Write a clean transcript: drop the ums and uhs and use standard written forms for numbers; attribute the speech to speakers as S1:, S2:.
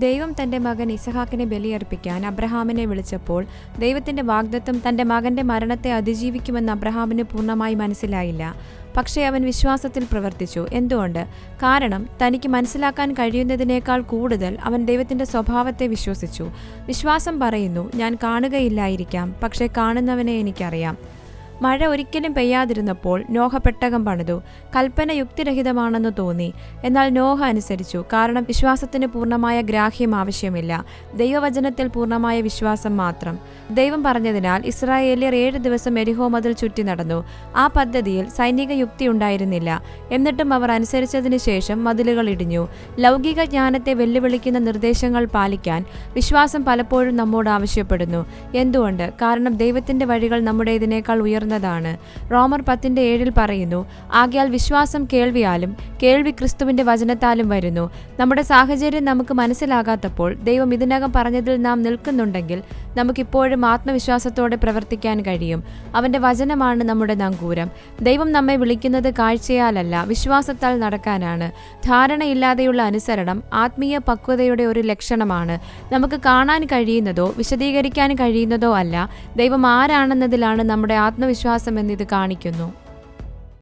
S1: ദൈവം തന്റെ മകൻ ഇസഹാക്കിനെ ബലിയർപ്പിക്കാൻ അബ്രഹാമിനെ വിളിച്ചപ്പോൾ ദൈവത്തിന്റെ വാഗ്ദത്തം തന്റെ മകന്റെ മരണത്തെ അതിജീവിക്കുമെന്ന് അബ്രഹാമിന് പൂർണ്ണമായി മനസ്സിലായില്ല. പക്ഷേ അവൻ വിശ്വാസത്തിൽ പ്രവർത്തിച്ചു. എന്തുകൊണ്ട്? കാരണം തനിക്ക് മനസ്സിലാക്കാൻ കഴിയുന്നതിനേക്കാൾ കൂടുതൽ അവൻ ദൈവത്തിന്റെ സ്വഭാവത്തെ വിശ്വസിച്ചു. വിശ്വാസം പറയുന്നു, ഞാൻ കാണുകയില്ലായിരിക്കാം, പക്ഷേ കാണുന്നവനെ എനിക്കറിയാം. മഴ ഒരിക്കലും പെയ്യാതിരുന്നപ്പോൾ നോഹ പെട്ടകം പണിതു. കൽപ്പന യുക്തിരഹിതമാണെന്ന് തോന്നി. എന്നാൽ നോഹ അനുസരിച്ചു. കാരണം വിശ്വാസത്തിന് പൂർണ്ണമായ ഗ്രാഹ്യം ആവശ്യമില്ല, ദൈവവചനത്തിൽ പൂർണ്ണമായ വിശ്വാസം മാത്രം. ദൈവം പറഞ്ഞതിനാൽ ഇസ്രായേല്യർ 7 ദിവസം എരിഹോ മതിൽ ചുറ്റി നടന്നു. ആ പദ്ധതിയിൽ സൈനിക യുക്തി ഉണ്ടായിരുന്നില്ല. എന്നിട്ടും അവർ അനുസരിച്ചതിനു ശേഷം മതിലുകൾ ഇടിഞ്ഞു. ലൗകിക ജ്ഞാനത്തെ വെല്ലുവിളിക്കുന്ന നിർദ്ദേശങ്ങൾ പാലിക്കാൻ വിശ്വാസം പലപ്പോഴും നമ്മോട് ആവശ്യപ്പെടുന്നു. എന്തുകൊണ്ട്? കാരണം ദൈവത്തിന്റെ വഴികൾ നമ്മുടേതിനേക്കാൾ ഉയർന്നതാണ്. റോമർ 10:7 പറയുന്നു, ആകയാൽ വിശ്വാസം കേൾവിയാലും കേൾവി ക്രിസ്തുവിന്റെ വചനത്താലും വരുന്നു. നമ്മുടെ സാഹചര്യം നമുക്ക് മനസ്സിലാകാത്തപ്പോൾ ദൈവം ഇതിനകം പറഞ്ഞതിൽ നാം നിൽക്കുന്നുണ്ടെങ്കിൽ നമുക്കിപ്പോഴും ആത്മവിശ്വാസത്തോടെ പ്രവർത്തിക്കാൻ കഴിയും. അവന്റെ വചനമാണ് നമ്മുടെ നങ്കൂരം. ദൈവം നമ്മെ വിളിക്കുന്നത് കാഴ്ചയാലല്ല, വിശ്വാസത്താൽ നടക്കാനാണ്. ധാരണയില്ലാതെയുള്ള അനുസരണം ആത്മീയ പക്വതയുടെ ഒരു ലക്ഷണമാണ്. നമുക്ക് കാണാൻ കഴിയുന്നതോ വിശദീകരിക്കാൻ കഴിയുന്നതോ അല്ല, ദൈവം ആരാണെന്നതിലാണ് നമ്മുടെ ആത്മവിശ്വാസം എന്നിത് കാണിക്കുന്നു.